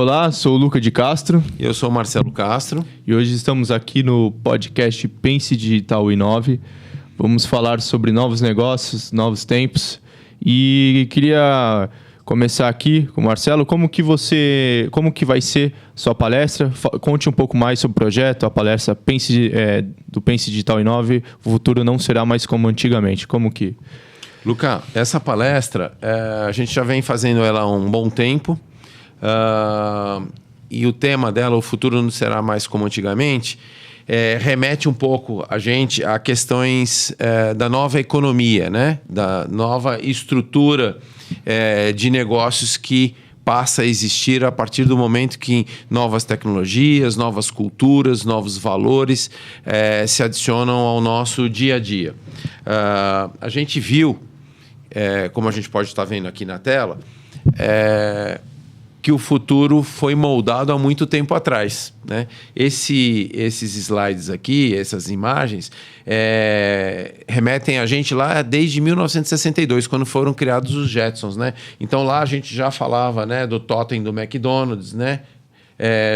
Olá, sou o Luca de Castro. Eu sou o Marcelo Castro. E hoje estamos aqui no podcast Pense Digital Inove. Vamos falar sobre novos negócios, novos tempos. E queria começar aqui com o Marcelo. Como que vai ser sua palestra? Conte um pouco mais sobre o projeto, a palestra do Pense Digital Inove. O futuro não será mais como antigamente. Luca, essa palestra, a gente já vem fazendo ela há um bom tempo. E o tema dela, o futuro não será mais como antigamente, remete um pouco a gente a questões da nova economia, né? Da nova estrutura de negócios que passa a existir a partir do momento que novas tecnologias, novas culturas, novos valores se adicionam ao nosso dia a dia. A gente viu, como a gente pode estar vendo aqui na tela, que o futuro foi moldado há muito tempo atrás, né? Esses slides aqui, essas imagens, remetem a gente lá desde 1962, quando foram criados os Jetsons, né? Então lá a gente já falava, né, do totem do McDonald's, né?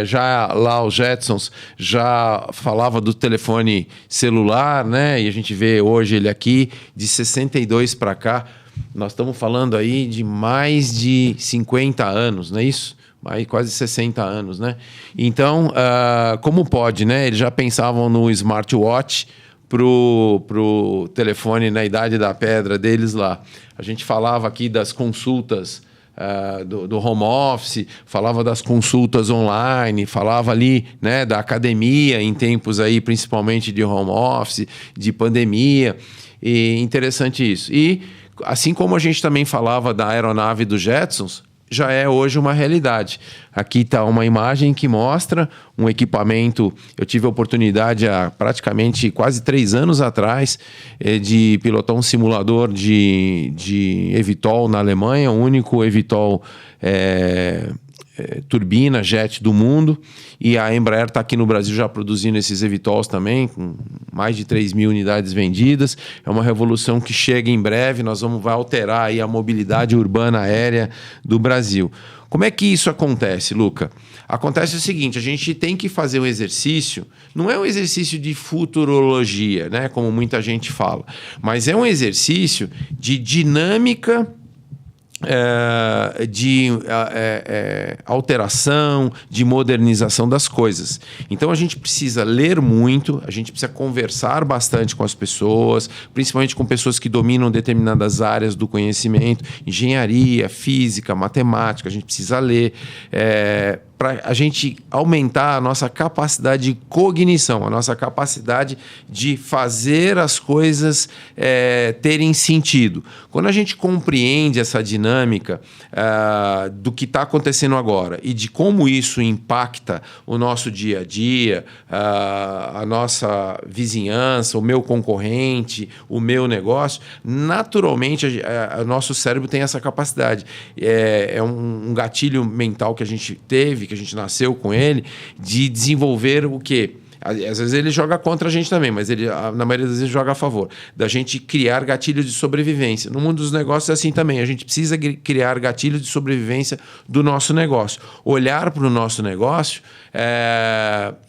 Já lá os Jetsons já falava do telefone celular, né? E a gente vê hoje ele aqui, de 62 para cá. Nós estamos falando aí de mais de 50 anos, não é isso? Quase 60 anos, né? Então, como pode, né? Eles já pensavam no smartwatch pro telefone na idade da pedra deles lá. A gente falava aqui das consultas do home office, falava das consultas online, falava ali, né, da academia em tempos aí, principalmente de home office, de pandemia. E interessante isso. E assim como a gente também falava da aeronave dos Jetsons, já é hoje uma realidade. Aqui está uma imagem que mostra um equipamento. Eu tive a oportunidade há praticamente quase 3 anos atrás de pilotar um simulador de eVTOL na Alemanha, o único eVTOL turbina, jet do mundo, e a Embraer está aqui no Brasil já produzindo esses eVTOLs também, com mais de 3.000 unidades vendidas. É uma revolução que chega em breve, vai alterar aí a mobilidade urbana aérea do Brasil. Como é que isso acontece, Luca? Acontece o seguinte, a gente tem que fazer um exercício, não é um exercício de futurologia, né, como muita gente fala, mas é um exercício de dinâmica, de alteração, de modernização das coisas. Então a gente precisa ler muito, a gente precisa conversar bastante com as pessoas, principalmente com pessoas que dominam determinadas áreas do conhecimento, engenharia, física, matemática. A gente precisa ler para a gente aumentar a nossa capacidade de cognição, a nossa capacidade de fazer as coisas terem sentido. Quando a gente compreende essa dinâmica do que está acontecendo agora e de como isso impacta o nosso dia a dia, a nossa vizinhança, o meu concorrente, o meu negócio, naturalmente o nosso cérebro tem essa capacidade. É um gatilho mental que a gente teve, que a gente nasceu com ele, de desenvolver o quê? Às vezes ele joga contra a gente também, mas ele, na maioria das vezes, joga a favor. Da gente criar gatilhos de sobrevivência. No mundo dos negócios é assim também. A gente precisa criar gatilhos de sobrevivência do nosso negócio. Olhar para o nosso negócio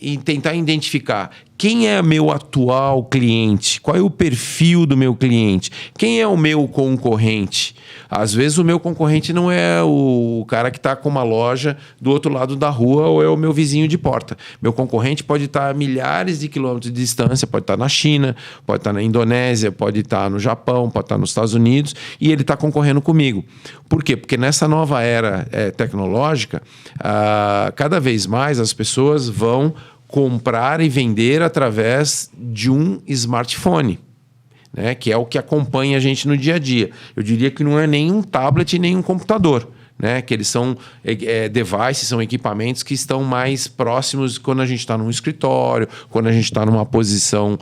e tentar identificar quem é meu atual cliente, qual é o perfil do meu cliente, quem é o meu concorrente. Às vezes o meu concorrente não é o cara que está com uma loja do outro lado da rua ou é o meu vizinho de porta. Meu concorrente pode estar a milhares de quilômetros de distância, pode estar na China, pode estar na Indonésia, pode estar no Japão, pode estar nos Estados Unidos, e ele está concorrendo comigo. Por quê? Porque nessa nova era tecnológica, cada vez mais as pessoas vão comprar e vender através de um smartphone, né? Que é o que acompanha a gente no dia a dia. Eu diria que não é nem um tablet nem um computador, né? Que eles são devices, são equipamentos que estão mais próximos quando a gente está num escritório, quando a gente está numa posição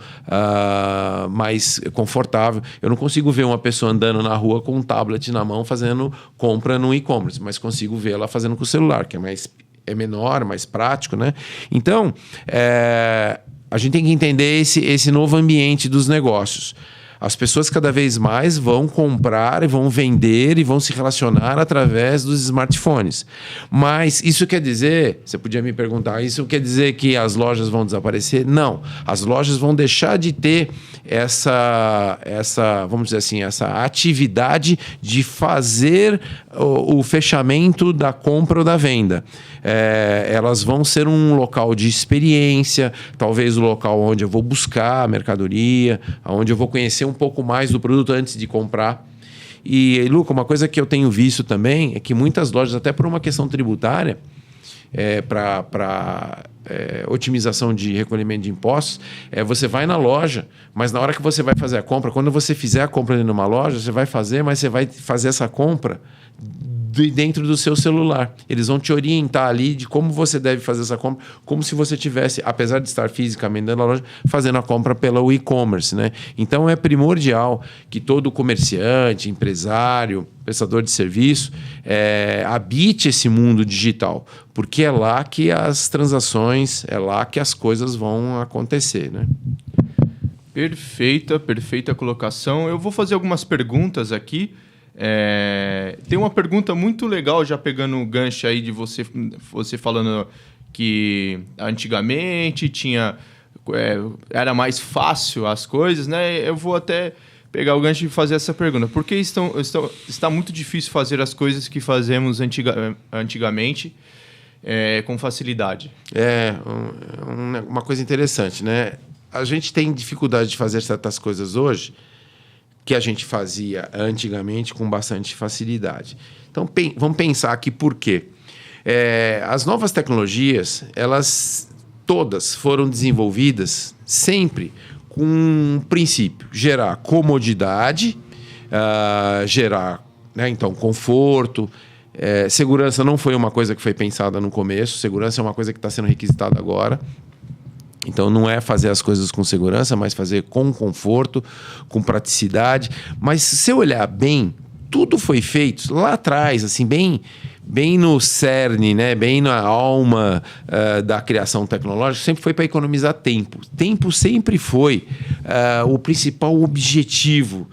mais confortável. Eu não consigo ver uma pessoa andando na rua com um tablet na mão fazendo compra no e-commerce, mas consigo ver ela fazendo com o celular, que é menor, mais prático, né? Então, a gente tem que entender esse novo ambiente dos negócios. As pessoas cada vez mais vão comprar e vão vender e vão se relacionar através dos smartphones. Mas isso quer dizer, você podia me perguntar, isso quer dizer que as lojas vão desaparecer? Não. As lojas vão deixar de ter essa vamos dizer assim, essa atividade de fazer o fechamento da compra ou da venda. Elas vão ser um local de experiência, talvez o local onde eu vou buscar a mercadoria, onde eu vou conhecer um pouco mais do produto antes de comprar. E, Luca, uma coisa que eu tenho visto também é que muitas lojas, até por uma questão tributária, para otimização de recolhimento de impostos, você vai na loja, mas na hora que você vai fazer a compra, quando você fizer a compra numa loja, você vai fazer, mas você vai fazer essa compra dentro do seu celular. Eles vão te orientar ali de como você deve fazer essa compra, como se você tivesse, apesar de estar fisicamente dentro da loja, fazendo a compra pelo e-commerce, né? Então é primordial que todo comerciante, empresário, prestador de serviço habite esse mundo digital, porque é lá que as transações, é lá que as coisas vão acontecer, né? Perfeita colocação. Eu vou fazer algumas perguntas aqui. Tem uma pergunta muito legal, já pegando o gancho aí de você falando que antigamente era mais fácil as coisas, né? Eu vou até pegar o gancho e fazer essa pergunta. Por que está muito difícil fazer as coisas que fazemos antigamente com facilidade? Uma coisa interessante, né? A gente tem dificuldade de fazer certas coisas hoje que a gente fazia antigamente com bastante facilidade. Então, vamos pensar aqui por quê. As novas tecnologias, elas todas foram desenvolvidas sempre com um princípio: gerar comodidade, gerar, né, então, conforto. Segurança não foi uma coisa que foi pensada no começo, segurança é uma coisa que está sendo requisitada agora. Então, não é fazer as coisas com segurança, mas fazer com conforto, com praticidade. Mas, se eu olhar bem, tudo foi feito lá atrás, assim, bem no cerne, né? Bem na alma da criação tecnológica, sempre foi para economizar tempo. Tempo sempre foi o principal objetivo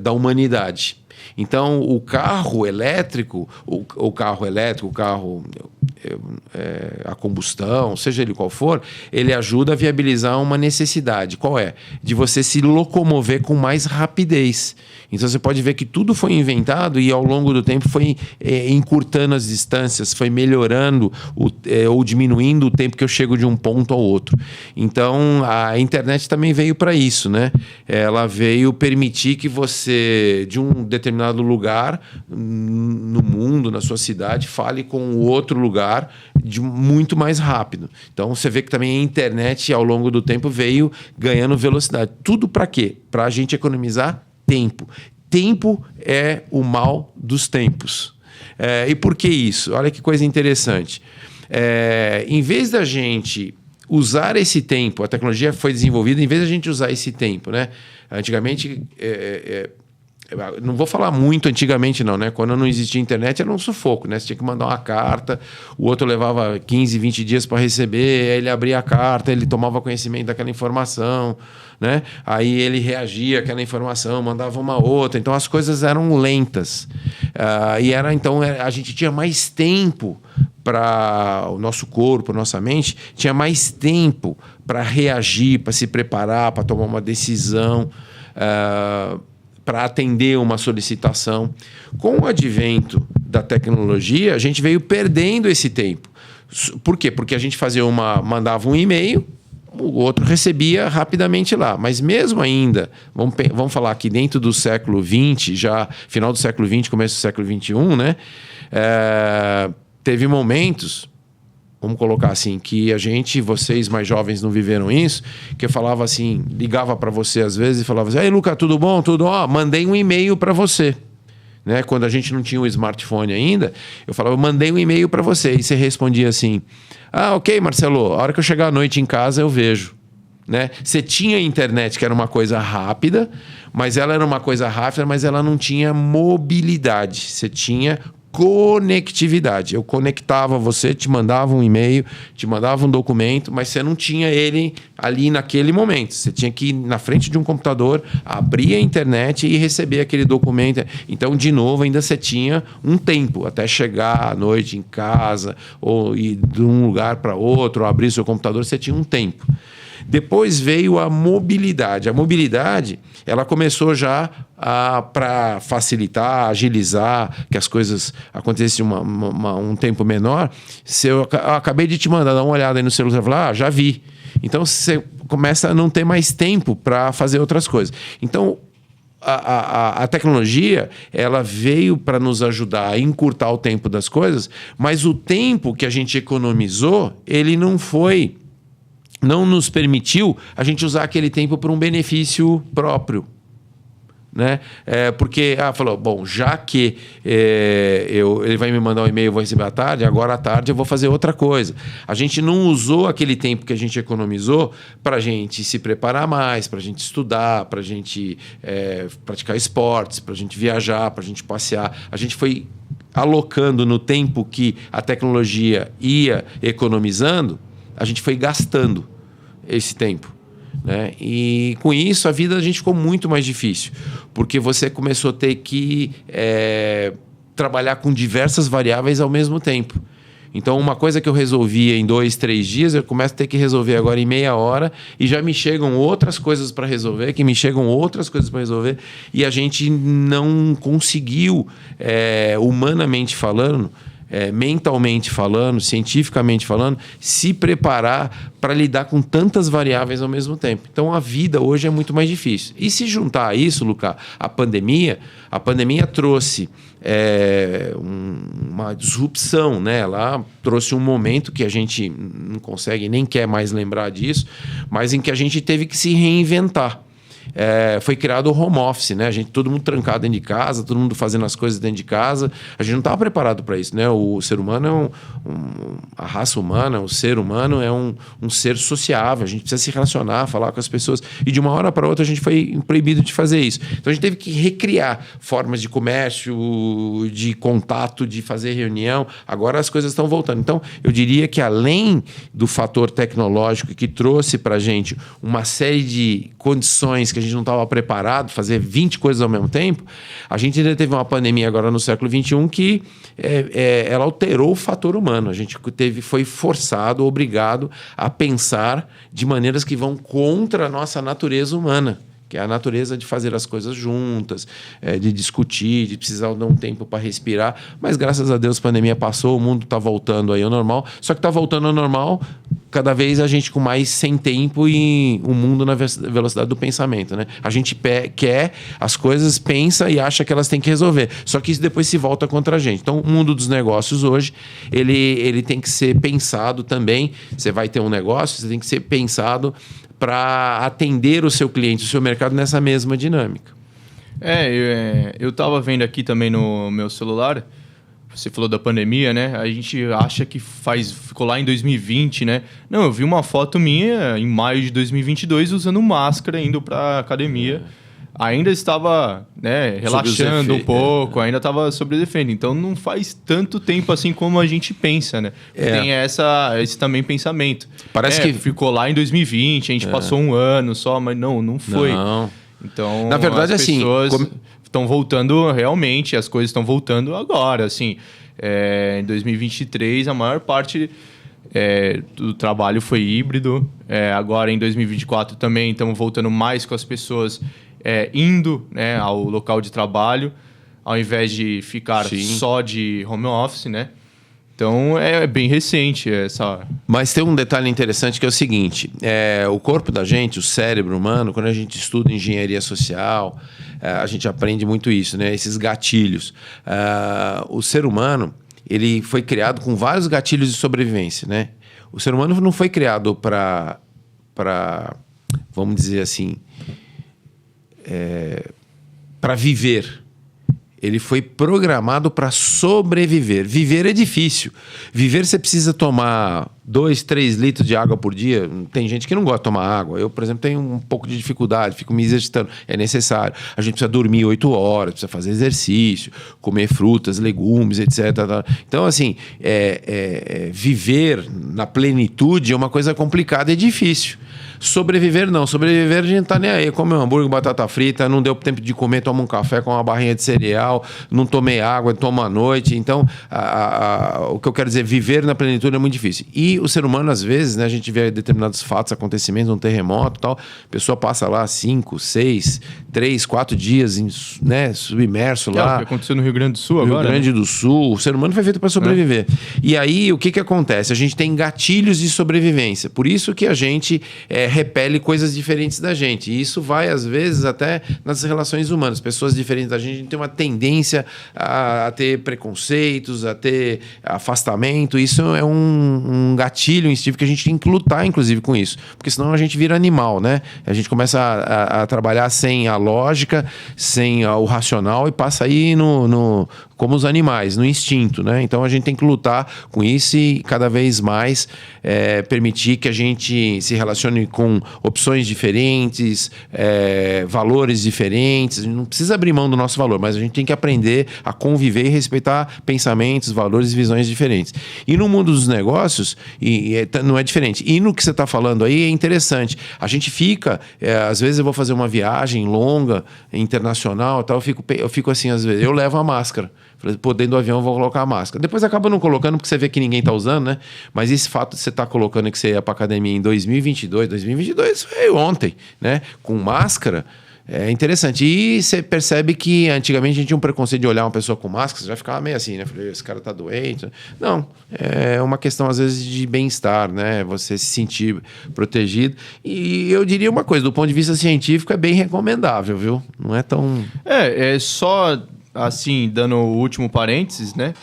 da humanidade. Então, o carro elétrico, a combustão, seja ele qual for, ele ajuda a viabilizar uma necessidade. Qual é? De você se locomover com mais rapidez. Então, você pode ver que tudo foi inventado e, ao longo do tempo, foi encurtando as distâncias, foi melhorando ou diminuindo o tempo que eu chego de um ponto ao outro. Então, a internet também veio para isso, né? Ela veio permitir que você, de um determinado lugar no mundo, na sua cidade, fale com o outro lugar muito mais rápido. Então, você vê que também a internet, ao longo do tempo, veio ganhando velocidade. Tudo para quê? Para a gente economizar tempo. Tempo é o mal dos tempos. E por que isso? Olha que coisa interessante. Em vez da gente usar esse tempo, a tecnologia foi desenvolvida, em vez da gente usar esse tempo, né? Antigamente, não vou falar muito antigamente não, né? Quando não existia internet era um sufoco, né? Você tinha que mandar uma carta, o outro levava 15, 20 dias para receber, aí ele abria a carta, ele tomava conhecimento daquela informação, né? Aí ele reagia àquela informação, mandava uma outra. Então as coisas eram lentas. Então a gente tinha mais tempo para o nosso corpo, a nossa mente, tinha mais tempo para reagir, para se preparar, para tomar uma decisão, para atender uma solicitação. Com o advento da tecnologia, a gente veio perdendo esse tempo. Por quê? Porque a gente mandava um e-mail, o outro recebia rapidamente lá. Mas mesmo ainda, vamos falar aqui dentro do século XX, já final do século XX, começo do século XXI, né? Teve momentos, vamos colocar assim, que vocês mais jovens não viveram isso, que eu falava assim, ligava para você às vezes e falava assim: "Ei, Luca, tudo bom? Tudo? Mandei um e-mail para você." Né? Quando a gente não tinha um smartphone ainda, eu falava: "Mandei um e-mail para você." E você respondia assim: "Ok, Marcelo, a hora que eu chegar à noite em casa eu vejo." Né? Você tinha internet, que era uma coisa rápida, mas ela não tinha mobilidade. Você tinha conectividade. Eu conectava você, te mandava um e-mail, te mandava um documento, mas você não tinha ele ali naquele momento. Você tinha que ir na frente de um computador, abrir a internet e receber aquele documento. Então, de novo, ainda você tinha um tempo até chegar à noite em casa, ou ir de um lugar para outro, ou abrir seu computador, você tinha um tempo. Depois veio a mobilidade. A mobilidade, ela começou já para facilitar, agilizar, que as coisas acontecessem um tempo menor. Se eu acabei de te mandar, dar uma olhada aí no celular e falar, já vi. Então, você começa a não ter mais tempo para fazer outras coisas. Então, a tecnologia, ela veio para nos ajudar a encurtar o tempo das coisas, mas o tempo que a gente economizou, ele não nos permitiu a gente usar aquele tempo para um benefício próprio. Né? Porque falou, bom, já que ele vai me mandar um e-mail, eu vou receber à tarde, agora à tarde eu vou fazer outra coisa. A gente não usou aquele tempo que a gente economizou para a gente se preparar mais, para a gente estudar, para a gente praticar esportes, para a gente viajar, para a gente passear. A gente foi alocando no tempo que a tecnologia ia economizando, a gente foi gastando esse tempo. Né? E com isso a vida da gente ficou muito mais difícil, porque você começou a ter que trabalhar com diversas variáveis ao mesmo tempo. Então, uma coisa que eu resolvia em 2, 3 dias, eu começo a ter que resolver agora em meia hora, e já me chegam outras coisas para resolver, e a gente não conseguiu, humanamente falando, mentalmente falando, cientificamente falando, se preparar para lidar com tantas variáveis ao mesmo tempo. Então, a vida hoje é muito mais difícil. E se juntar a isso, Luca, a pandemia trouxe uma disrupção, né? Ela trouxe um momento que a gente não consegue nem quer mais lembrar disso, mas em que a gente teve que se reinventar. Foi criado o home office, né? Todo mundo trancado dentro de casa, todo mundo fazendo as coisas dentro de casa. A gente não estava preparado para isso, né? O ser humano a raça humana, o ser humano é um ser sociável. A gente precisa se relacionar, falar com as pessoas. E de uma hora para outra a gente foi proibido de fazer isso. Então a gente teve que recriar formas de comércio, de contato, de fazer reunião. Agora as coisas estão voltando. Então eu diria que além do fator tecnológico que trouxe para a gente uma série de condições que a gente não estava preparado, fazer 20 coisas ao mesmo tempo, a gente ainda teve uma pandemia agora no século XXI que ela alterou o fator humano. A gente foi forçado, obrigado a pensar de maneiras que vão contra a nossa natureza humana, que é a natureza de fazer as coisas juntas, de discutir, de precisar de um tempo para respirar. Mas, graças a Deus, a pandemia passou, o mundo está voltando aí ao normal. Só que está voltando ao normal cada vez a gente com mais sem tempo e o mundo na velocidade do pensamento. Né? A gente quer as coisas, pensa e acha que elas têm que resolver. Só que isso depois se volta contra a gente. Então, o mundo dos negócios hoje, ele tem que ser pensado também. Você vai ter um negócio, você tem que ser pensado para atender o seu cliente, o seu mercado nessa mesma dinâmica. Eu estava vendo aqui também no meu celular, você falou da pandemia, né? A gente acha que ficou lá em 2020, né? Não, eu vi uma foto minha em maio de 2022 usando máscara, indo para academia. Ainda estava, né, relaxando um pouco, ainda estava sob defeito. Então não faz tanto tempo assim como a gente pensa, né? Tem esse também pensamento. Parece que ficou lá em 2020, a gente passou um ano só, mas não foi. Não. Então, na verdade, as pessoas estão voltando realmente, as coisas estão voltando agora, assim. Em 2023, a maior parte do trabalho foi híbrido. Agora, em 2024, também estamos voltando mais com as pessoas indo, né, ao local de trabalho, ao invés de ficar só de home office, né? Então, é bem recente essa... Mas tem um detalhe interessante que é o seguinte, o corpo da gente, o cérebro humano, quando a gente estuda engenharia social, a gente aprende muito isso, né? Esses gatilhos. O ser humano, ele foi criado com vários gatilhos de sobrevivência, né? O ser humano não foi criado para vamos dizer assim, para viver. ele foi programado para sobreviver. Viver é difícil. Viver você precisa tomar 2, 3 litros de água por dia. Tem gente que não gosta de tomar água. Eu, por exemplo, tenho um pouco de dificuldade, fico me exercitando. É necessário. A gente precisa dormir 8 horas, precisa fazer exercício, comer frutas, legumes, etc. Então, assim, viver na plenitude é uma coisa complicada e difícil. Sobreviver não. Sobreviver a gente tá nem aí. Come um hambúrguer, batata frita, não deu tempo de comer, toma um café com uma barrinha de cereal, não tomei água, tomo à noite. Então, o que eu quero dizer, viver na plenitude é muito difícil. E o ser humano, às vezes, né, a gente vê determinados fatos, acontecimentos, um terremoto e tal, a pessoa passa lá 5, 6, 3, 4 dias né, submerso lá. O que aconteceu no Rio Grande do Sul agora? Rio Grande do Sul. O ser humano foi feito para sobreviver. E aí, o que acontece? A gente tem gatilhos de sobrevivência. Por isso que a gente repele coisas diferentes da gente. E isso vai, às vezes, até nas relações humanas. Pessoas diferentes da gente têm uma tendência a ter preconceitos, a ter afastamento. Isso é um gatilho instintivo que a gente tem que lutar, inclusive, com isso. Porque senão a gente vira animal, né? A gente começa a trabalhar sem a lógica, sem o racional e passa aí como os animais, no instinto, né? Então a gente tem que lutar com isso e cada vez mais permitir que a gente se relacione com opções diferentes, valores diferentes. A gente não precisa abrir mão do nosso valor, mas a gente tem que aprender a conviver e respeitar pensamentos, valores e visões diferentes. E no mundo dos negócios, não é diferente. E no que você está falando aí é interessante. A gente fica, às vezes eu vou fazer uma viagem longa, internacional, tal, eu fico assim, às vezes, eu levo a máscara. Falei, pô, dentro do avião eu vou colocar a máscara. Depois acaba não colocando porque você vê que ninguém está usando, né? Mas esse fato de você estar colocando que você ia para academia em 2022 foi ontem, né? Com máscara, é interessante. E você percebe que antigamente a gente tinha um preconceito de olhar uma pessoa com máscara, você já ficava meio assim, né? Falei, esse cara tá doente. Não, é uma questão às vezes de bem-estar, né? Você se sentir protegido. E eu diria uma coisa, do ponto de vista científico é bem recomendável, viu? Não é tão... É só... Assim, dando o último parênteses, né?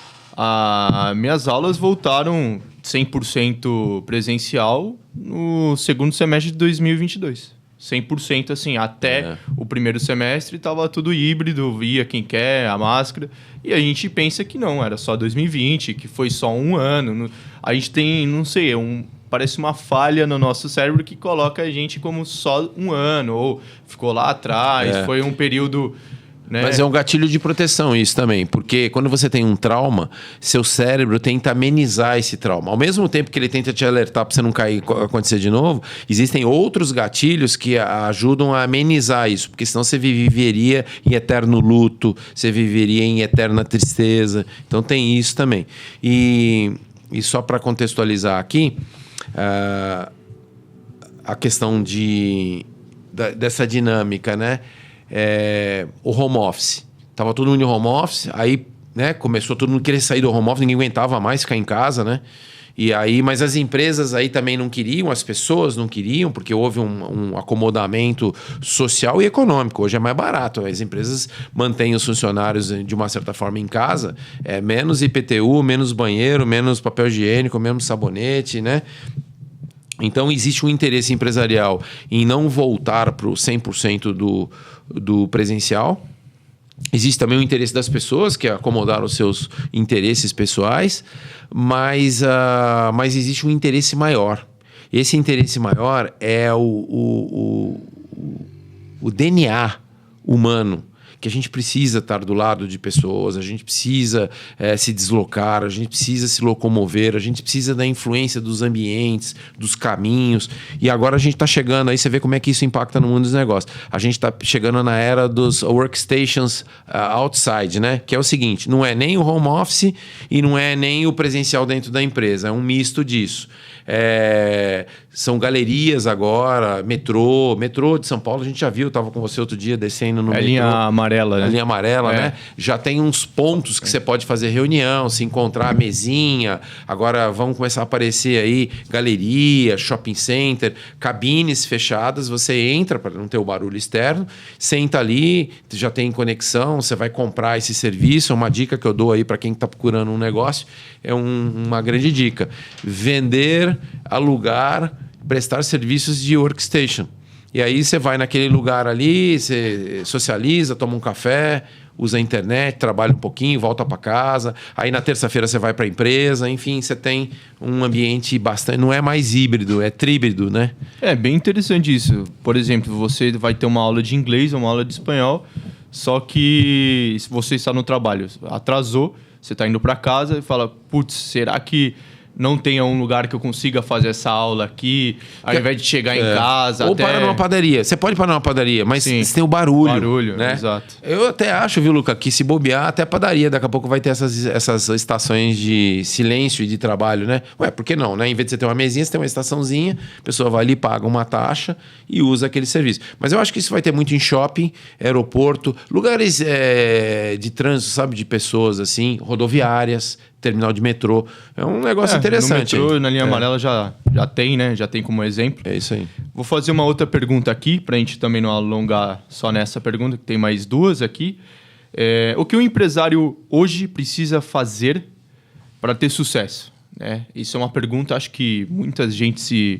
Minhas aulas voltaram 100% presencial no segundo semestre de 2022. 100% assim, até o primeiro semestre estava tudo híbrido, via quem quer, a máscara. E a gente pensa que não, era só 2020, que foi só um ano. A gente tem, não sei, parece uma falha no nosso cérebro que coloca a gente como só um ano, ou ficou lá atrás, foi um período... Né? Mas é um gatilho de proteção isso também, porque quando você tem um trauma, seu cérebro tenta amenizar esse trauma. Ao mesmo tempo que ele tenta te alertar para você não cair e acontecer de novo, existem outros gatilhos que ajudam a amenizar isso, porque senão você viveria em eterno luto, você viveria em eterna tristeza. Então tem isso também. E só para contextualizar aqui, a questão dessa dinâmica, né? O home office. Tava todo mundo em home office, aí, né, começou todo mundo a querer sair do home office, ninguém aguentava mais ficar em casa, né? E aí, mas as empresas aí também não queriam, as pessoas não queriam, porque houve um acomodamento social e econômico. Hoje é mais barato. As empresas mantêm os funcionários de uma certa forma em casa, menos IPTU, menos banheiro, menos papel higiênico, menos sabonete, né? Então, existe um interesse empresarial em não voltar para o 100% do presencial. Existe também o interesse das pessoas, que acomodaram os seus interesses pessoais, mas existe um interesse maior. Esse interesse maior é o DNA humano, que a gente precisa estar do lado de pessoas, a gente precisa se deslocar, a gente precisa se locomover, a gente precisa da influência dos ambientes, dos caminhos. E agora a gente está chegando, aí você vê como é que isso impacta no mundo dos negócios. A gente está chegando na era dos workstations outside, né? Que é o seguinte, não é nem o home office e não é nem o presencial dentro da empresa, é um misto disso. São galerias agora, metrô de São Paulo, a gente já viu, estava com você outro dia descendo no metrô. Linha amarela, né? A linha amarela, né? Já tem uns pontos que você pode fazer reunião, se encontrar, mesinha. Agora vão começar a aparecer aí galeria, shopping center, cabines fechadas. Você entra para não ter o barulho externo, senta ali, já tem conexão, você vai comprar esse serviço. Uma dica que eu dou aí para quem está procurando um negócio, é uma grande dica. Vender, alugar, prestar serviços de workstation. E aí você vai naquele lugar ali, você socializa, toma um café, usa a internet, trabalha um pouquinho, volta para casa. Aí na terça-feira você vai para a empresa. Enfim, você tem um ambiente bastante... Não é mais híbrido, é tríbrido, né? É bem interessante isso. Por exemplo, você vai ter uma aula de inglês, uma aula de espanhol, só que se você está no trabalho, atrasou, você está indo para casa e fala, putz, será que não tenha um lugar que eu consiga fazer essa aula aqui, ao invés de chegar em casa... Ou para numa padaria. Você pode parar numa padaria, mas Sim. você tem o barulho. Barulho, né? Exato. Eu até acho, viu, Luca, que se bobear, até a padaria daqui a pouco vai ter essas estações de silêncio e de trabalho, né? Ué, por que não, né? Em vez de você ter uma mesinha, você tem uma estaçãozinha, a pessoa vai ali, paga uma taxa e usa aquele serviço. Mas eu acho que isso vai ter muito em shopping, aeroporto, lugares de trânsito, sabe? De pessoas, assim, rodoviárias, terminal de metrô. É um negócio interessante. No metrô, na linha amarela já tem, né? Já tem como exemplo. É isso aí. Vou fazer uma outra pergunta aqui, para a gente também não alongar só nessa pergunta, que tem mais duas aqui. O que o empresário hoje precisa fazer para ter sucesso? Né? Isso é uma pergunta, acho que muita gente se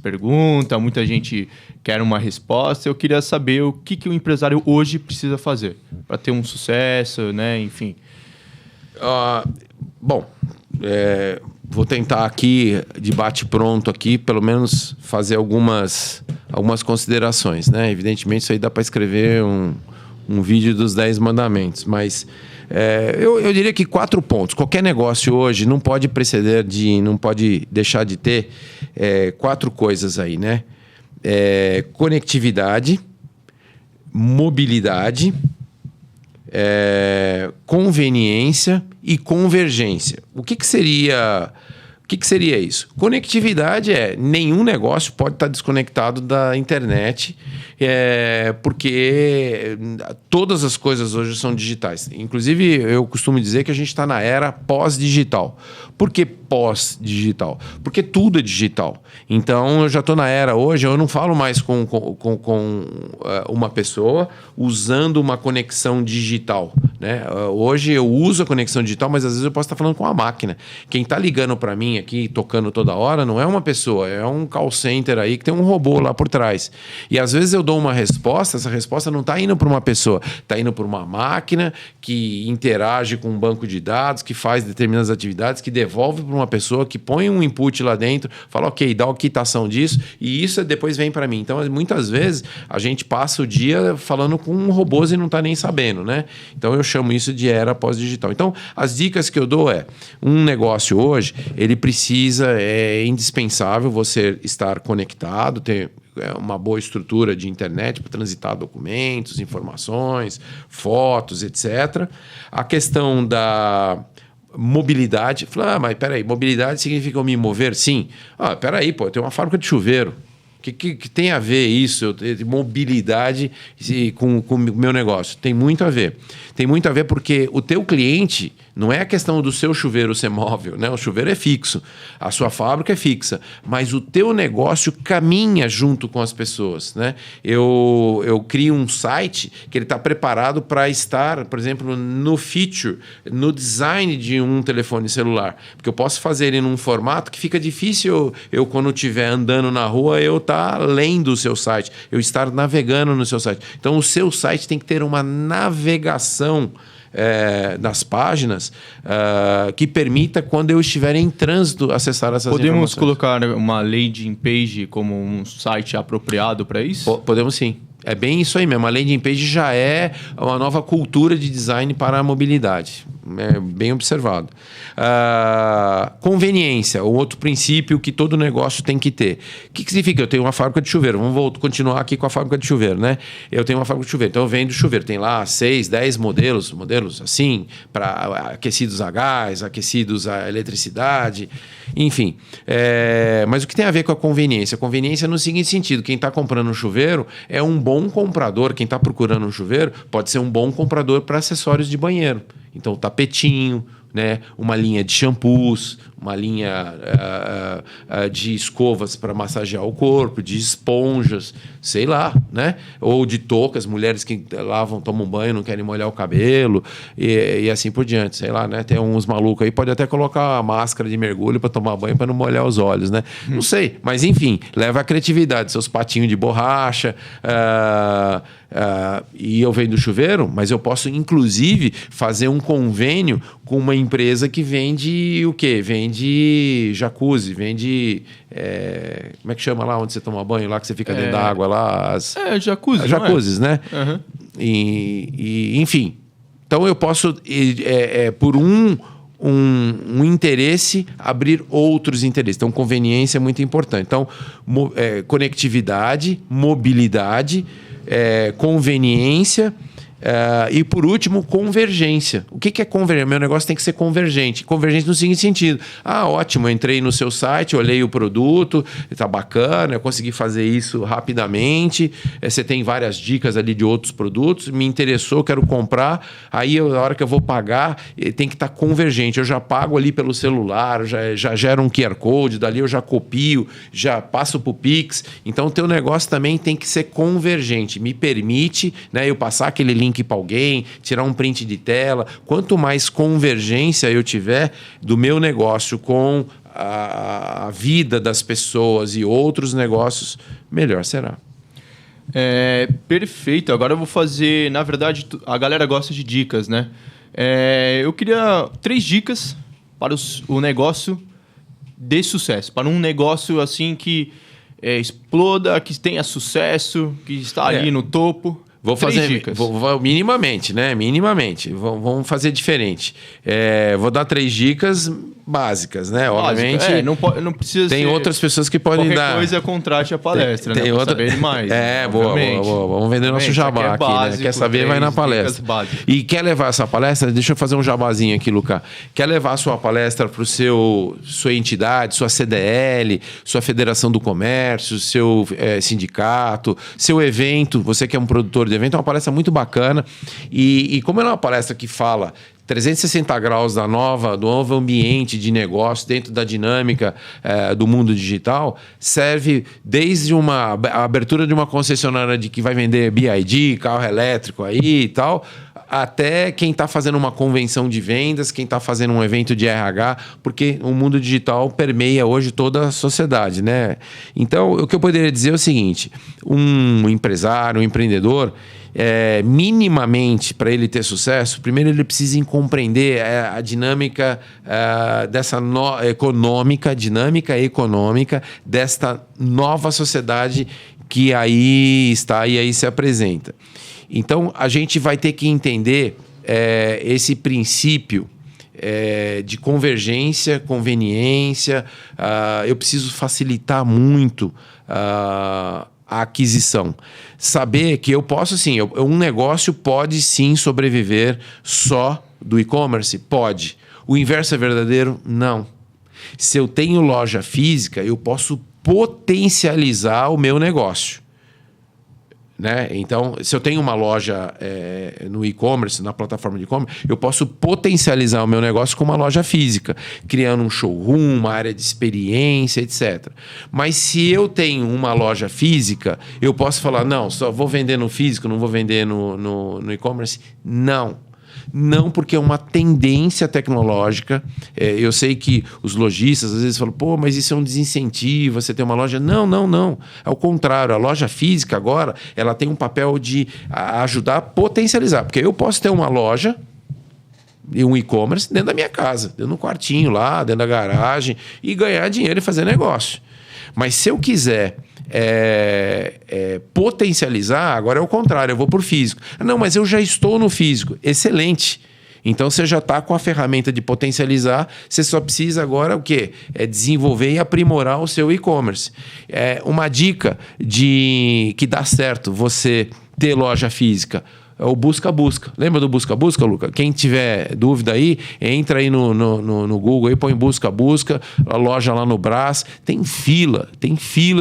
pergunta, muita gente quer uma resposta. Eu queria saber o que o empresário hoje precisa fazer para ter um sucesso, né? Enfim. Bom, vou tentar aqui, de bate-pronto aqui, pelo menos fazer algumas considerações, né? Evidentemente, isso aí dá para escrever um vídeo dos 10 mandamentos, mas eu diria que 4 pontos. Qualquer negócio hoje não pode não pode deixar de ter 4 coisas aí, né? Conectividade, mobilidade, conveniência e convergência. O que seria isso? Conectividade nenhum negócio pode estar desconectado da internet, porque todas as coisas hoje são digitais. Inclusive, eu costumo dizer que a gente está na era pós-digital. Por que pós-digital? Porque tudo é digital. Então, eu já estou na era hoje, eu não falo mais com uma pessoa usando uma conexão digital, né? Hoje eu uso a conexão digital, mas às vezes eu posso estar falando com a máquina. Quem está ligando para mim aqui, tocando toda hora, não é uma pessoa, é um call center aí que tem um robô lá por trás. E às vezes eu dou uma resposta, essa resposta não está indo para uma pessoa, está indo para uma máquina que interage com um banco de dados, que faz determinadas atividades, que devolve para uma pessoa, que põe um input lá dentro, fala, ok, dá a quitação disso, e isso depois vem para mim. Então, muitas vezes, a gente passa o dia falando com robôs e não está nem sabendo, né? Então, eu chamo isso de era pós-digital. Então, as dicas que eu dou um negócio hoje, ele precisa, é indispensável você estar conectado, ter uma boa estrutura de internet para transitar documentos, informações, fotos, etc. A questão da mobilidade. Mas peraí, mobilidade significa eu me mover? Sim. Peraí, eu tenho uma fábrica de chuveiro. O que tem a ver isso, mobilidade, com o meu negócio? Tem muito a ver. Tem muito a ver porque o teu cliente não é a questão do seu chuveiro ser móvel, né? O chuveiro é fixo, a sua fábrica é fixa, mas o teu negócio caminha junto com as pessoas, né? Eu crio um site que ele está preparado para estar, por exemplo, no feature, no design de um telefone celular, porque eu posso fazer ele num formato que fica difícil eu quando estiver andando na rua, eu estar lendo o seu site, eu estar navegando no seu site. Então, o seu site tem que ter uma navegação nas páginas que permita, quando eu estiver em trânsito, acessar essas informações. Podemos colocar uma landing page como um site apropriado para isso? Podemos sim. É bem isso aí mesmo. A landing page já é uma nova cultura de design para a mobilidade. É bem observado. Conveniência, o outro princípio que todo negócio tem que ter. O que significa? Eu tenho uma fábrica de chuveiro. Vamos continuar aqui com a fábrica de chuveiro, né? Eu tenho uma fábrica de chuveiro. Então eu vendo chuveiro. Tem lá 6, 10 modelos assim, para aquecidos a gás, aquecidos a eletricidade, enfim. Mas o que tem a ver com a conveniência? A conveniência no seguinte sentido: quem está comprando um chuveiro é um bom comprador. Quem está procurando um chuveiro pode ser um bom comprador para acessórios de banheiro. Então, tapetinho, né? Uma linha de shampoos, uma linha de escovas para massagear o corpo, de esponjas, sei lá, né? Ou de toucas, mulheres que lavam, tomam banho, não querem molhar o cabelo e assim por diante, sei lá, né? Tem uns malucos aí, pode até colocar a máscara de mergulho para tomar banho para não molhar os olhos, né? Não sei, mas enfim, leva a criatividade, seus patinhos de borracha, e eu venho do chuveiro, mas eu posso inclusive fazer um convênio com uma empresa que vende o quê? Vende jacuzzi, vende... como é que chama lá onde você toma banho, lá que você fica dentro da água lá? Jacuzzi, jacuzzis, né? Uhum. Enfim. Então eu posso, por um interesse, abrir outros interesses. Então, conveniência é muito importante. Então, conectividade, mobilidade, conveniência e, por último, convergência. O que é convergência? Meu negócio tem que ser convergente. Convergente no seguinte sentido. Ótimo, eu entrei no seu site, olhei o produto, está bacana, eu consegui fazer isso rapidamente. Você tem várias dicas ali de outros produtos, me interessou, quero comprar. Aí, na hora que eu vou pagar, tem que estar convergente. Eu já pago ali pelo celular, já gero um QR Code, dali eu já copio, já passo para o Pix. Então, o teu negócio também tem que ser convergente. Me permite, né, eu passar aquele link para alguém, tirar um print de tela. Quanto mais convergência eu tiver do meu negócio com a vida das pessoas e outros negócios, melhor será. Perfeito. Agora eu vou fazer... Na verdade, a galera gosta de dicas, né? Eu queria 3 dicas para o negócio de sucesso. Para um negócio assim que exploda, que tenha sucesso, que está ali no topo. Vou fazer dicas. Minimamente, né? Minimamente. Vamos fazer diferente. Vou dar 3 dicas básicas, né? Obviamente. Não precisa tem ser... outras pessoas que podem dar. Qualquer coisa contrate a palestra, tem né? Outra... saber mais. Boa. Vamos vender nosso jabá aqui, básico, né? Quer saber, vai na palestra. E quer levar essa palestra? Deixa eu fazer um jabazinho aqui, Luca. Quer levar a sua palestra para sua entidade, sua CDL, sua Federação do Comércio, seu sindicato, seu evento, você que é um produtor de evento, é uma palestra muito bacana. E como ela é uma palestra que fala 360 graus do novo ambiente de negócio dentro da dinâmica do mundo digital, serve desde a abertura de uma concessionária de que vai vender BYD, carro elétrico aí e tal, até quem está fazendo uma convenção de vendas, quem está fazendo um evento de RH, porque o mundo digital permeia hoje toda a sociedade, né? Então, o que eu poderia dizer é o seguinte: um empresário, um empreendedor, minimamente, para ele ter sucesso, primeiro ele precisa compreender a dinâmica dessa dinâmica econômica desta nova sociedade que aí está e aí se apresenta. Então, a gente vai ter que entender esse princípio de convergência, conveniência. Eu preciso facilitar muito a aquisição. Saber que eu posso, sim, um negócio pode sim sobreviver só do e-commerce? Pode. O inverso é verdadeiro? Não. Se eu tenho loja física, eu posso potencializar o meu negócio. Né? Então, se eu tenho uma loja no e-commerce, na plataforma de e-commerce, eu posso potencializar o meu negócio com uma loja física, criando um showroom, uma área de experiência, etc. Mas se eu tenho uma loja física, eu posso falar, não, só vou vender no físico, não vou vender no e-commerce? Não, porque é uma tendência tecnológica. Eu sei que os lojistas às vezes falam, mas isso é um desincentivo, você tem uma loja. Não. Ao contrário, a loja física agora, ela tem um papel de ajudar a potencializar. Porque eu posso ter uma loja e um e-commerce dentro da minha casa, dentro do quartinho lá, dentro da garagem, e ganhar dinheiro e fazer negócio. Mas se eu quiser potencializar, agora é o contrário, eu vou por físico. Não, mas eu já estou no físico. Excelente. Então você já está com a ferramenta de potencializar, você só precisa agora o quê? Desenvolver e aprimorar o seu e-commerce. Uma dica que dá certo você ter loja física. O busca-busca. Lembra do busca-busca, Luca? Quem tiver dúvida aí, entra aí no Google, aí põe busca-busca, a loja lá no Brás. Tem fila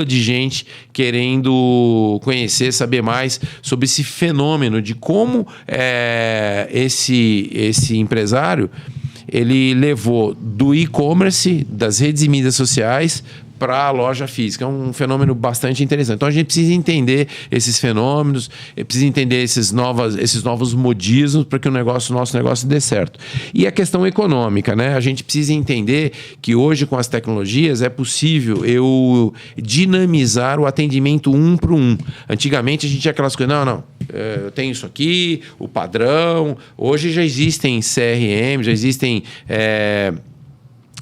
de gente querendo conhecer, saber mais sobre esse fenômeno de como esse empresário ele levou do e-commerce, das redes e mídias sociais, para a loja física. É um fenômeno bastante interessante. Então a gente precisa entender esses fenômenos, precisa entender esses novos modismos para que nosso negócio dê certo. E a questão econômica, né? A gente precisa entender que hoje com as tecnologias é possível eu dinamizar o atendimento um para um. Antigamente a gente tinha aquelas coisas, eu tenho isso aqui, o padrão. Hoje já existem CRM, já existem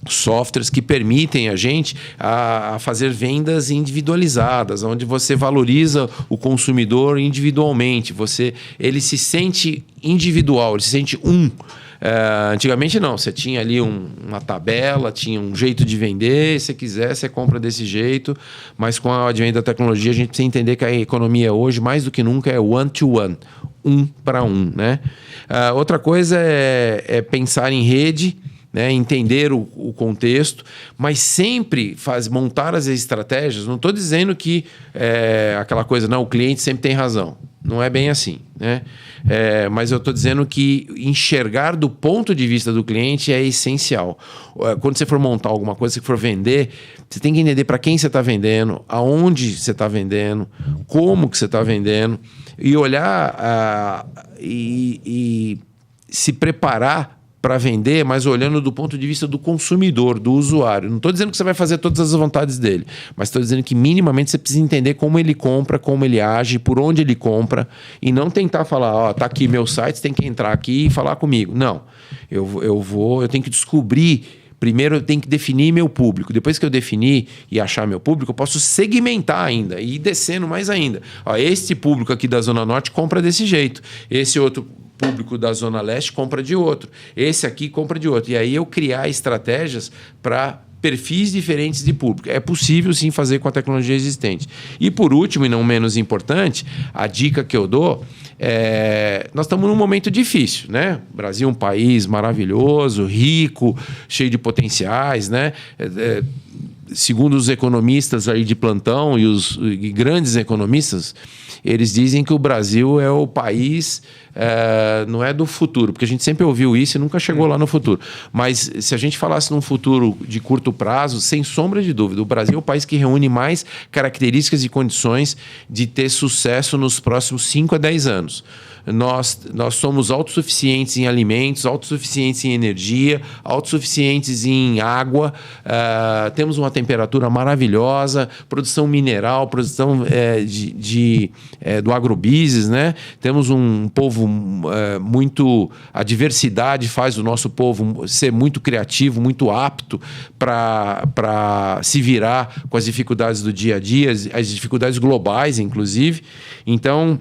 softwares que permitem a gente a fazer vendas individualizadas, onde você valoriza o consumidor individualmente. Ele se sente individual, ele se sente antigamente não, você tinha ali uma tabela, tinha um jeito de vender, se você quiser, você compra desse jeito, mas com o advento da tecnologia a gente precisa entender que a economia hoje, mais do que nunca, é one-to-one, um para um, né? Outra coisa é pensar em rede, né, entender o contexto, mas sempre montar as estratégias. Não estou dizendo que aquela coisa, não, o cliente sempre tem razão. Não é bem assim, né? Mas eu estou dizendo que enxergar do ponto de vista do cliente é essencial. Quando você for montar alguma coisa, se for vender, você tem que entender para quem você está vendendo, aonde você está vendendo, como que você está vendendo, e olhar e se preparar para vender, mas olhando do ponto de vista do consumidor, do usuário. Não estou dizendo que você vai fazer todas as vontades dele, mas estou dizendo que minimamente você precisa entender como ele compra, como ele age, por onde ele compra, e não tentar falar, tá aqui meu site, você tem que entrar aqui e falar comigo. Não, eu tenho que descobrir. Primeiro eu tenho que definir meu público. Depois que eu definir e achar meu público, eu posso segmentar ainda e ir descendo mais ainda. Este público aqui da Zona Norte compra desse jeito. Esse outro público da Zona Leste compra de outro. Esse aqui compra de outro. E aí eu criar estratégias para perfis diferentes de público. É possível sim fazer com a tecnologia existente. E por último, e não menos importante, a dica que eu dou nós estamos num momento difícil, né? O Brasil é um país maravilhoso, rico, cheio de potenciais, né? Segundo os economistas aí de plantão e grandes economistas, eles dizem que o Brasil é o país, não é do futuro, porque a gente sempre ouviu isso e nunca chegou lá no futuro. Mas se a gente falasse num futuro de curto prazo, sem sombra de dúvida, o Brasil é o país que reúne mais características e condições de ter sucesso nos próximos 5 a 10 anos. Nós somos autossuficientes em alimentos, autossuficientes em energia, autossuficientes em água, temos uma temperatura maravilhosa, produção mineral, produção do agrobusiness, né? Temos um povo muito... A diversidade faz o nosso povo ser muito criativo, muito apto para se virar com as dificuldades do dia a dia, as dificuldades globais, inclusive. Então...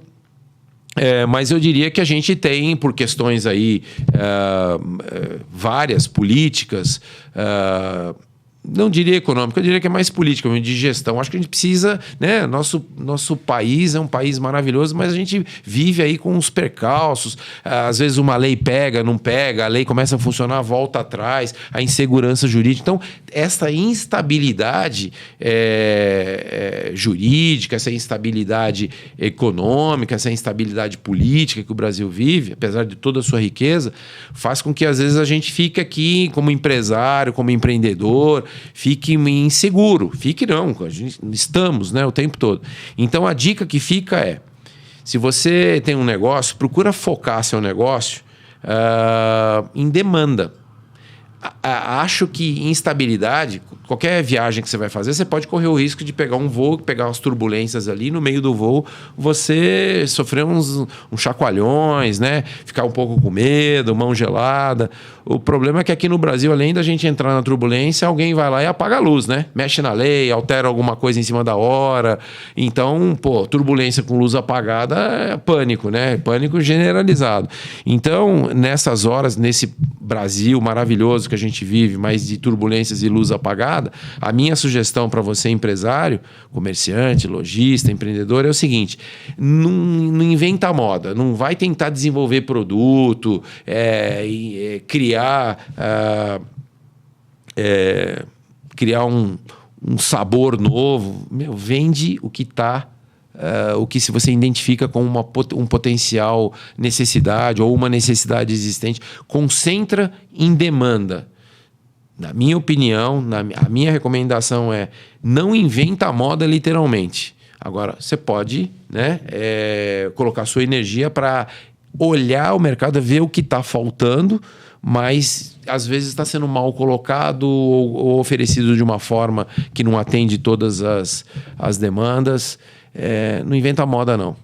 mas eu diria que a gente tem, por questões aí várias políticas, não diria econômica, eu diria que é mais política, de gestão. Acho que a gente precisa, né? Nosso país é um país maravilhoso, mas a gente vive aí com uns percalços. Às vezes uma lei pega, não pega, a lei começa a funcionar, volta atrás, a insegurança jurídica. Então, essa instabilidade jurídica, essa instabilidade econômica, essa instabilidade política que o Brasil vive, apesar de toda a sua riqueza, faz com que às vezes a gente fique aqui como empresário, como empreendedor, fique inseguro. Fique não, estamos, né, o tempo todo. Então a dica que fica se você tem um negócio, procura focar seu negócio em demanda. Acho que instabilidade, qualquer viagem que você vai fazer, você pode correr o risco de pegar um voo, pegar umas turbulências ali, no meio do voo, você sofrer uns chacoalhões, né? Ficar um pouco com medo, mão gelada. O problema é que aqui no Brasil, além da gente entrar na turbulência, alguém vai lá e apaga a luz, né? Mexe na lei, altera alguma coisa em cima da hora. Então, turbulência com luz apagada é pânico, né? Pânico generalizado. Então, nessas horas, nesse Brasil maravilhoso que a gente vive, mas de turbulências e luz apagada, a minha sugestão para você, empresário, comerciante, lojista, empreendedor, é o seguinte: não inventa moda, não vai tentar desenvolver produto, criar um sabor novo. Vende o que está o que se você identifica como um potencial necessidade ou uma necessidade existente, concentra em demanda. Na minha opinião, a minha recomendação é não inventa a moda literalmente. Agora, você pode, né, colocar sua energia para olhar o mercado, ver o que está faltando, mas às vezes está sendo mal colocado ou oferecido de uma forma que não atende todas as demandas. Não inventa moda, não.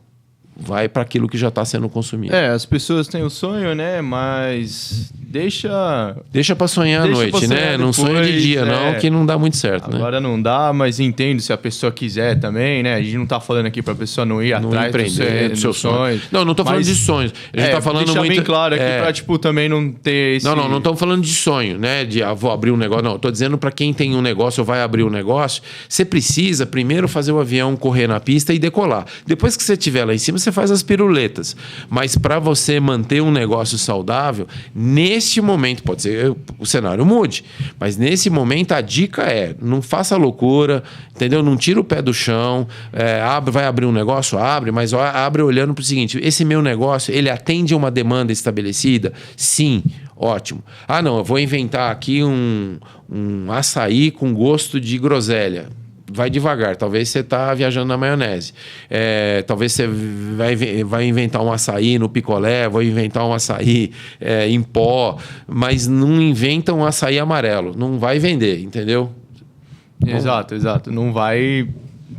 Vai para aquilo que já está sendo consumido. As pessoas têm o sonho, né? Mas deixa para sonhar à noite, né? Depois, não sonha de dia, não, que não dá muito certo. Agora, né? Não dá, mas entendo se a pessoa quiser também, né? A gente não tá falando aqui para a pessoa não ir atrás dos seus sonhos. Não estou falando de sonhos. A gente tá falando deixar muito... bem claro aqui para, tipo, também não ter esse... Não estamos falando de sonho, né? De vou abrir um negócio. Não, estou dizendo para quem tem um negócio ou vai abrir um negócio, você precisa primeiro fazer o avião correr na pista e decolar. Depois que você estiver lá em cima, você faz as piruletas. Mas para você manter um negócio saudável, neste momento, pode ser o cenário mude, mas nesse momento a dica não faça loucura, entendeu? Não tira o pé do chão, vai abrir um negócio, abre, mas abre olhando para o seguinte, esse meu negócio, ele atende a uma demanda estabelecida? Sim, ótimo. Não, eu vou inventar aqui um açaí com gosto de groselha. Vai devagar, talvez você está viajando na maionese. Talvez você vai inventar um açaí no picolé, vai inventar um açaí em pó, mas não inventa um açaí amarelo. Não vai vender, entendeu? Exato. Não vai,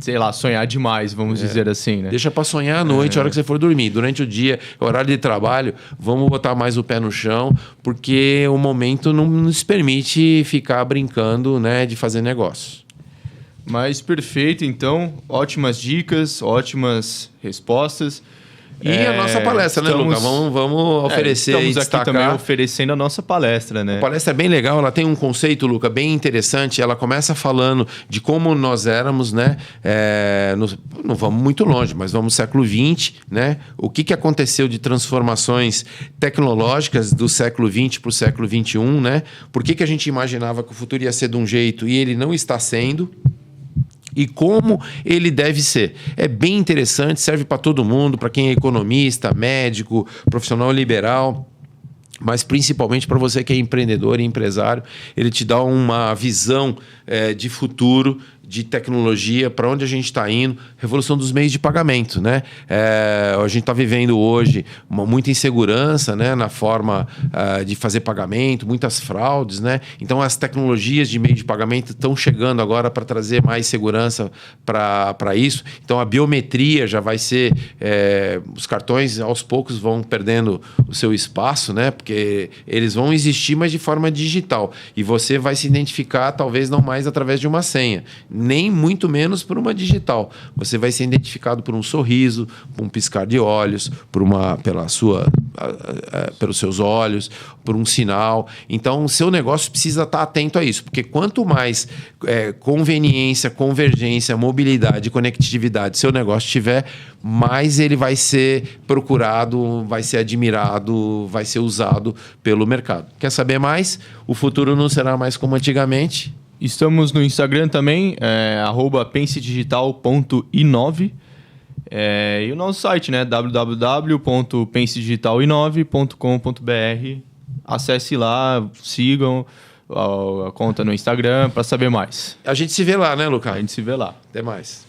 sei lá, sonhar demais, vamos dizer assim, né? Deixa para sonhar à noite, a hora que você for dormir. Durante o dia, horário de trabalho, vamos botar mais o pé no chão, porque o momento não nos permite ficar brincando, né, de fazer negócio. Mas perfeito, então. Ótimas dicas, ótimas respostas. E a nossa palestra, né, Luca? Vamos oferecer e destacar. Estamos aqui também oferecendo a nossa palestra, né? A palestra é bem legal, ela tem um conceito, Luca, bem interessante. Ela começa falando de como nós éramos, né? Não vamos muito longe, mas vamos século XX, né? O que aconteceu de transformações tecnológicas do século XX para o século XXI, né? Por que a gente imaginava que o futuro ia ser de um jeito e ele não está sendo? E como ele deve ser. É bem interessante, serve para todo mundo, para quem é economista, médico, profissional liberal, mas principalmente para você que é empreendedor e empresário. Ele te dá uma visão de futuro, de tecnologia, para onde a gente está indo, revolução dos meios de pagamento, né? A gente está vivendo hoje muita insegurança, né, na forma de fazer pagamento, muitas fraudes, né? Então as tecnologias de meio de pagamento estão chegando agora para trazer mais segurança para isso. Então a biometria já vai ser... os cartões aos poucos vão perdendo o seu espaço, né? Porque eles vão existir, mas de forma digital. E você vai se identificar, talvez não mais através de uma senha, nem muito menos por uma digital. Você vai ser identificado por um sorriso, por um piscar de olhos, pelos seus olhos, por um sinal. Então, o seu negócio precisa estar atento a isso, porque quanto mais conveniência, convergência, mobilidade, conectividade seu negócio tiver, mais ele vai ser procurado, vai ser admirado, vai ser usado pelo mercado. Quer saber mais? O futuro não será mais como antigamente. Estamos no Instagram também, @pensedigital.inove. E o nosso site, né? www.pensedigital9.com.br. Acesse lá, sigam a conta no Instagram para saber mais. A gente se vê lá, né, Lucas? A gente se vê lá. Até mais.